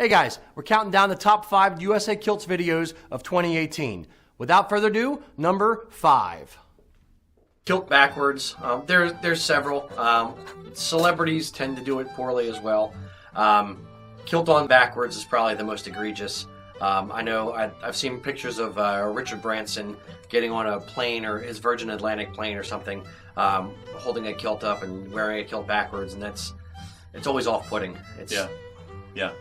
Hey guys, we're counting down the top 5 USA Kilts videos of 2018. Without further ado, number 5. Kilt backwards. There's several. Celebrities tend to do it poorly as well. Kilt on backwards is probably the most egregious. I know I've seen pictures of Richard Branson getting on a plane or his Virgin Atlantic plane or something, holding a kilt up and wearing a kilt backwards, and it's always off-putting. Yeah.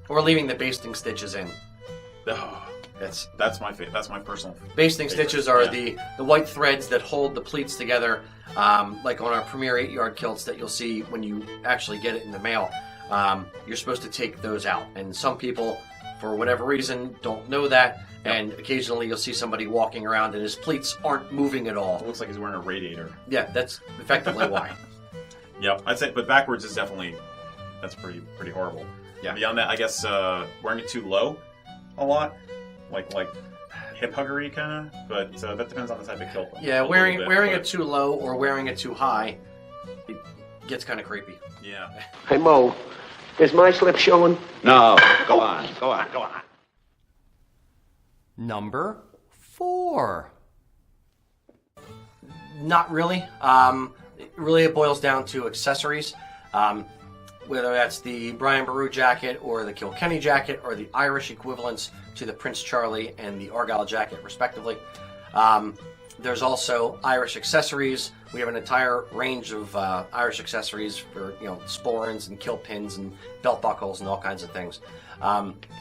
Or leaving the basting stitches in. Oh, that's my favorite. That's my personal basting favorite. Stitches are the white threads that hold the pleats together, like on our Premier 8-yard kilts that you'll see when you actually get it in the mail. You're supposed to take those out, and some people, for whatever reason, don't know that, and occasionally you'll see somebody walking around and his pleats aren't moving at all. It looks like he's wearing a radiator. Yeah, that's effectively why. Yep, I'd say, but backwards is definitely, that's pretty horrible. Yeah. Beyond that, I guess wearing it too low a lot, like hip huggery kind of, but that depends on the type of kilt. Yeah, wearing it too low or wearing it too high, it gets kind of creepy. Yeah. Hey, Mo, is my slip showing? No, go on. Number 4. Not really. Really, it boils down to accessories. Whether that's the Brian Boru jacket or the Kilkenny jacket or the Irish equivalents to the Prince Charlie and the Argyle jacket, respectively. There's also Irish accessories. We have an entire range of Irish accessories for sporrans and kilt pins and belt buckles and all kinds of things.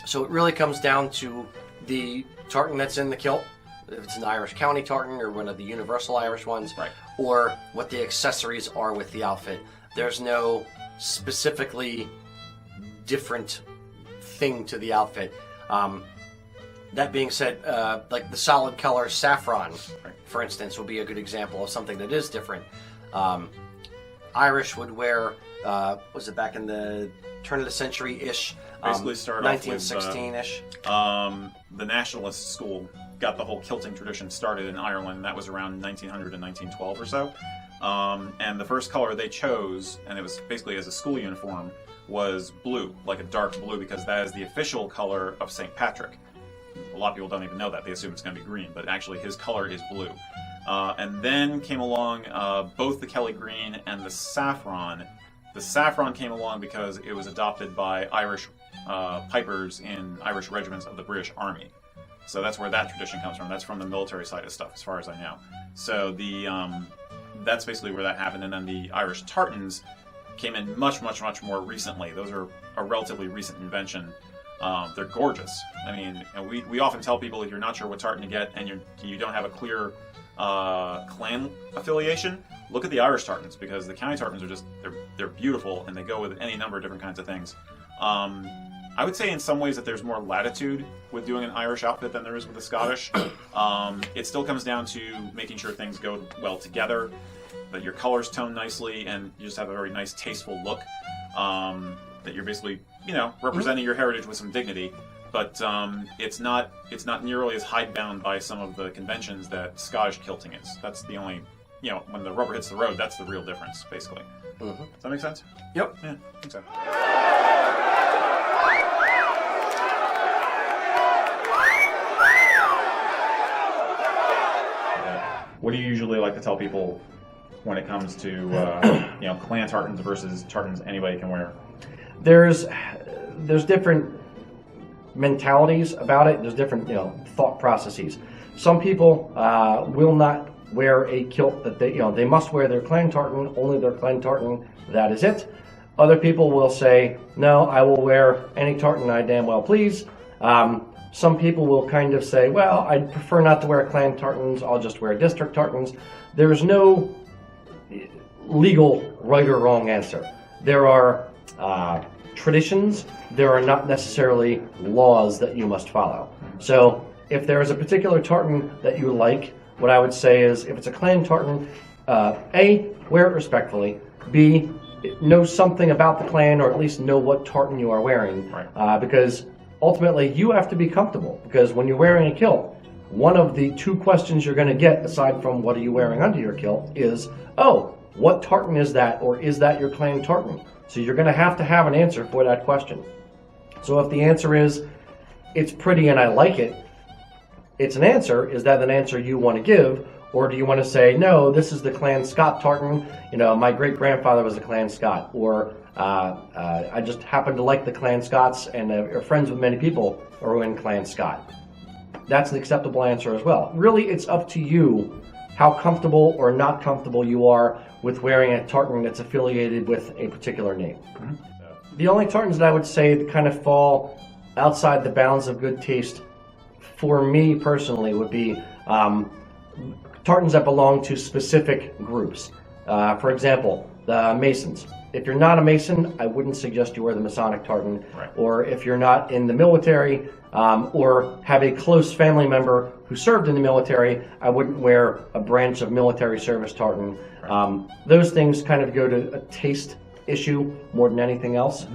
So it really comes down to the tartan that's in the kilt, if it's an Irish county tartan or one of the universal Irish ones, right, or what the accessories are with the outfit. There's no specifically different thing to the outfit. That being said, like the solid color saffron, for instance, would be a good example of something that is different. Irish would wear, was it back in the turn of the century-ish? Basically started off with 1916-ish. The nationalist school got the whole kilting tradition started in Ireland. That was around 1900 and 1912 or so. And the first color they chose, and it was basically as a school uniform, was blue, like a dark blue, because that is the official color of St. Patrick. A lot of people don't even know that. They assume it's going to be green, but actually his color is blue. And then came along both the Kelly green and the saffron. The saffron came along because it was adopted by Irish pipers in Irish regiments of the British Army. So that's where that tradition comes from. That's from the military side of stuff, as far as I know. So that's basically where that happened. And then the Irish tartans came in much more recently. Those are a relatively recent invention. They're gorgeous. I mean, and we often tell people if you're not sure what tartan to get and you don't have a clear clan affiliation, look at the Irish tartans, because the county tartans are they're beautiful, and they go with any number of different kinds of things. I would say in some ways that there's more latitude with doing an Irish outfit than there is with a Scottish. It still comes down to making sure things go well together, that your colors tone nicely, and you just have a very nice, tasteful look. That you're basically, representing your heritage with some dignity. But it's not nearly as hidebound by some of the conventions that Scottish kilting is. That's the only, when the rubber hits the road, that's the real difference, basically. Does that make sense? Yep. Yeah, I think so. What do you usually like to tell people when it comes to clan tartans versus tartans anybody can wear? There's different mentalities about it. There's different thought processes. Some people will not wear a kilt that they must wear their clan tartan, only their clan tartan, that is it. Other people will say, no, I will wear any tartan I damn well please. Some people will kind of say, well, I'd prefer not to wear clan tartans, I'll just wear district tartans. There's no legal right or wrong answer. There are traditions, there are not necessarily laws that you must follow. So if there is a particular tartan that you like, what I would say is, if it's a clan tartan, A, wear it respectfully, B, know something about the clan, or at least know what tartan you are wearing, right. Because ultimately you have to be comfortable, because when you're wearing a kilt, one of the 2 questions you're going to get, aside from what are you wearing under your kilt, is, oh, what tartan is that, or is that your clan tartan? So you're going to have an answer for that question. So if the answer is, it's pretty and I like it, it's an answer. Is that an answer you want to give? Or do you want to say, no, this is the Clan Scott tartan, my great-grandfather was a Clan Scott, or I just happen to like the Clan Scotts and are friends with many people who are in Clan Scott. That's an acceptable answer as well. Really, it's up to you how comfortable or not comfortable you are with wearing a tartan that's affiliated with a particular name. Mm-hmm. The only tartans that I would say that kind of fall outside the bounds of good taste for me personally would be tartans that belong to specific groups. For example, the Masons. If you're not a Mason, I wouldn't suggest you wear the Masonic tartan. Right. Or if you're not in the military or have a close family member who served in the military, I wouldn't wear a branch of military service tartan. Right. Those things kind of go to a taste issue more than anything else.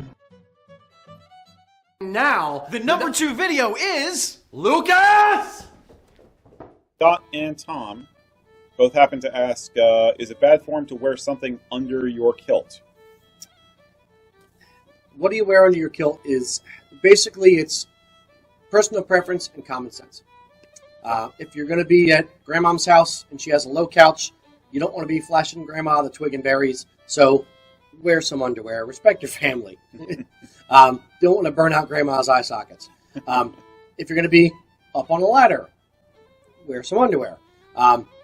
Now, the number 2 video is Lucas! Dot and Tom both happen to ask, is it bad form to wear something under your kilt? What do you wear under your kilt is basically it's personal preference and common sense. If you're going to be at grandmom's house and she has a low couch, you don't want to be flashing grandma the twig and berries, so wear some underwear. Respect your family. Don't want to burn out grandma's eye sockets. If you're going to be up on a ladder, wear some underwear.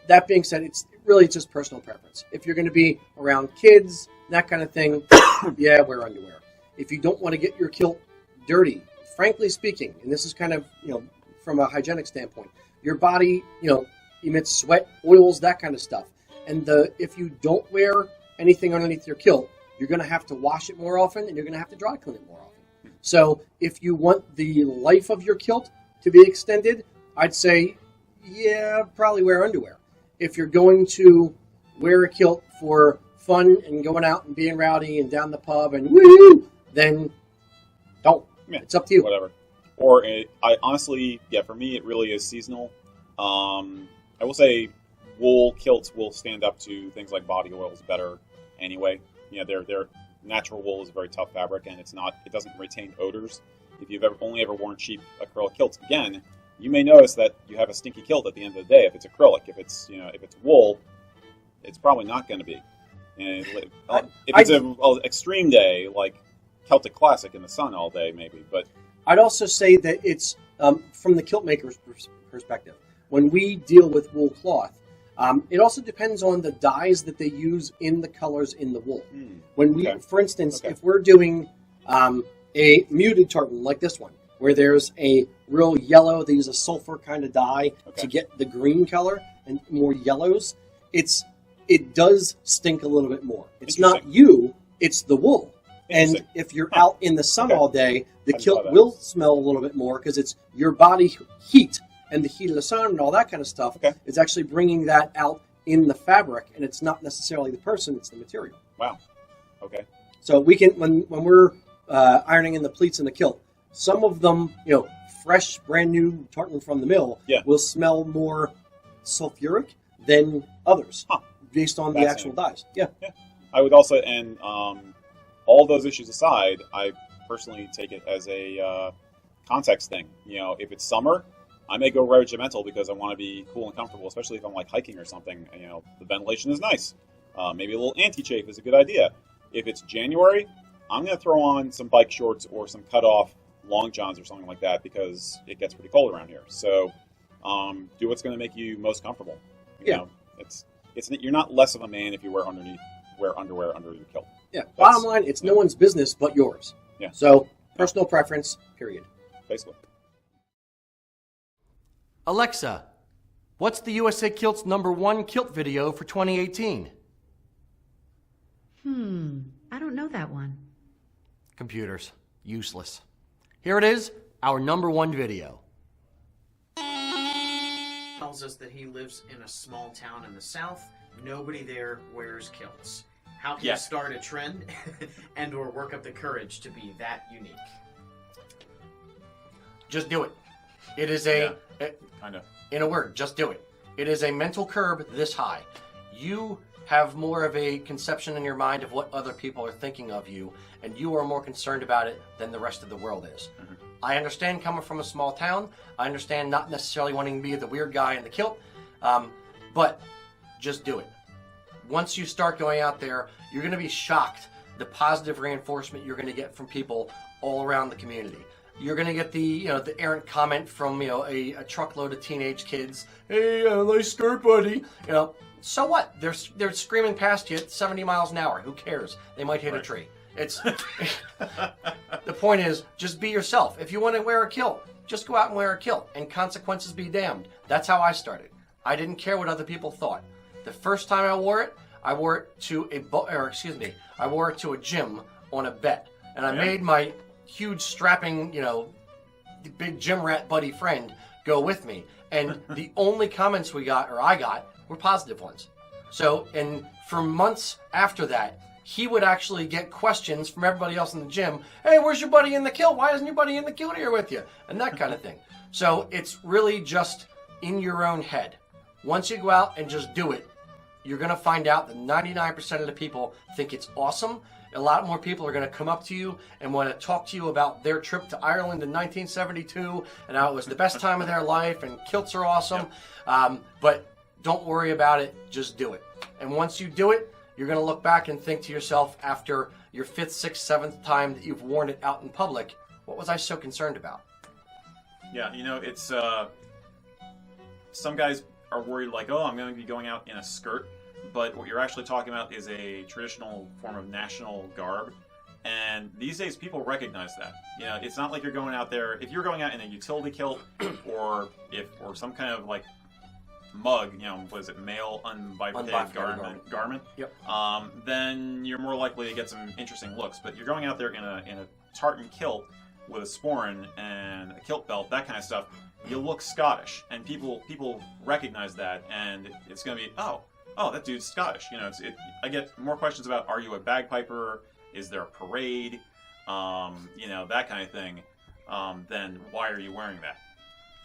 That being said, it's really just personal preference. If you're going to be around kids, that kind of thing, yeah, wear underwear. If you don't want to get your kilt dirty, frankly speaking, and this is kind of, from a hygienic standpoint, your body, emits sweat, oils, that kind of stuff. And if you don't wear anything underneath your kilt, you're going to have to wash it more often and you're going to have to dry clean it more often. So if you want the life of your kilt to be extended, I'd say, yeah, probably wear underwear. If you're going to wear a kilt for fun and going out and being rowdy and down the pub and woo, then don't. Yeah, it's up to you. Whatever. Or I honestly, for me, it really is seasonal. I will say wool kilts will stand up to things like body oils better anyway. Their natural wool is a very tough fabric, and it doesn't retain odors. If you've only ever worn cheap acrylic kilts, again, you may notice that you have a stinky kilt at the end of the day if it's acrylic. If it's wool, it's probably not going to be. And if it's an extreme day, like Celtic Classic in the sun all day, maybe. But I'd also say that it's from the kilt maker's perspective. When we deal with wool cloth, it also depends on the dyes that they use in the colors in the wool. When we, for instance, if we're doing a muted tartan like this one, where there's a real yellow, they use a sulfur kind of dye to get the green color and more yellows, it does stink a little bit more. It's not you, it's the wool. And if you're out in the sun all day, the kilt will smell a little bit more because it's your body heat and the heat of the sun and all that kind of stuff is actually bringing that out in the fabric, and it's not necessarily the person, it's the material. Wow. Okay. So we can, when we're ironing in the pleats in the kilt, some of them, fresh, brand new tartan from the mill will smell more sulfuric than others based on the actual dyes. Yeah. I would also, and all those issues aside, I personally take it as a context thing. If it's summer, I may go regimental because I want to be cool and comfortable, especially if I'm like hiking or something. The ventilation is nice. Maybe a little anti-chafe is a good idea. If it's January, I'm going to throw on some bike shorts or some cut-off long johns or something like that because it gets pretty cold around here. So do what's going to make you most comfortable. It's you're not less of a man if you wear underwear under your kilt. Yeah. Bottom line, it's no one's business but yours. Yeah. So personal preference, period. Basically. Alexa, what's the USA Kilt's #1 kilt video for 2018? I don't know that one. Computers. Useless. Here it is, our #1 video. Tells us that he lives in a small town in the South. Nobody there wears kilts. How can you start a trend and or work up the courage to be that unique? Just do it. It is kind of. In a word, just do it. It is a mental curb this high. You have more of a conception in your mind of what other people are thinking of you, and you are more concerned about it than the rest of the world is. I understand coming from a small town. I understand not necessarily wanting to be the weird guy in the kilt, but just do it. Once you start going out there, you're going to be shocked the positive reinforcement you're going to get from people all around the community. You're going to get the errant comment from a truckload of teenage kids. Hey, nice skirt, buddy. So what? They're screaming past you at 70 miles an hour. Who cares? They might hit a tree. It's the point is, just be yourself. If you want to wear a kilt, just go out and wear a kilt, and consequences be damned. That's how I started. I didn't care what other people thought. The first time I wore it to a gym on a bet, and I made my huge strapping, big gym rat buddy friend go with me, and the only comments I got were positive ones. So, and for months after that, he would actually get questions from everybody else in the gym. Hey, where's your buddy in the kilt? Why isn't your buddy in the kilt here with you? And that kind of thing. So it's really just in your own head. Once you go out and just do it, you're going to find out that 99% of the people think it's awesome. A lot more people are going to come up to you and want to talk to you about their trip to Ireland in 1972 and how it was the best time of their life and kilts are awesome. But don't worry about it. Just do it. And once you do it, you're going to look back and think to yourself after your 5th, 6th, 7th time that you've worn it out in public, what was I so concerned about? Yeah, it's some guys are worried like, oh, I'm going to be going out in a skirt, but what you're actually talking about is a traditional form of national garb, and these days people recognize that. It's not like you're going out there, if you're going out in a utility kilt or some kind of like mug, what is it, male unbifurcated garment. Yep. Then you're more likely to get some interesting looks. But you're going out there in a tartan kilt with a sporran and a kilt belt, that kind of stuff. You look Scottish, and people recognize that, and it's going to be oh, that dude's Scottish. I get more questions about, are you a bagpiper? Is there a parade? That kind of thing. Then why are you wearing that?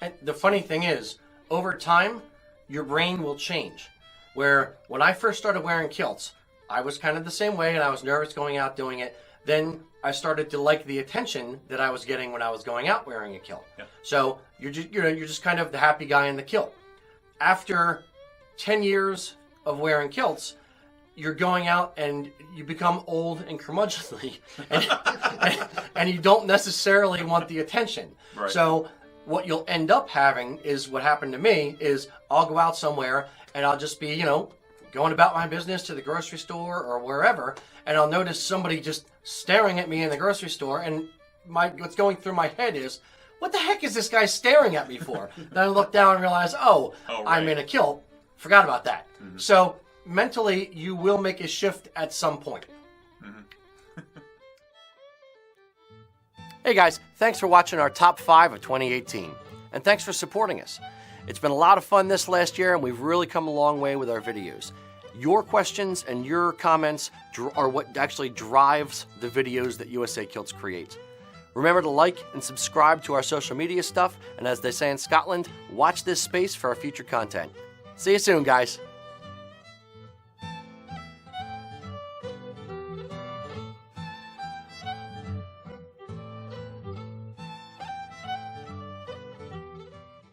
And the funny thing is, over time, your brain will change. Where when I first started wearing kilts, I was kind of the same way, and I was nervous going out doing it. Then I started to like the attention that I was getting when I was going out wearing a kilt. Yeah. So you're just kind of the happy guy in the kilt. After 10 years of wearing kilts, you're going out and you become old and curmudgeonly, and you don't necessarily want the attention. Right. So what you'll end up having is what happened to me is I'll go out somewhere and I'll just be, going about my business to the grocery store or wherever, and I'll notice somebody just staring at me in the grocery store, and what's going through my head is, what the heck is this guy staring at me for? Then I look down and realize, right. I'm in a kilt. Forgot about that. Mm-hmm. So mentally, you will make a shift at some point. Mm-hmm. Hey guys, thanks for watching our top 5 of 2018. And thanks for supporting us. It's been a lot of fun this last year, and we've really come a long way with our videos. Your questions and your comments are what actually drives the videos that USA Kilts creates. Remember to like and subscribe to our social media stuff, and as they say in Scotland, watch this space for our future content. See you soon, guys.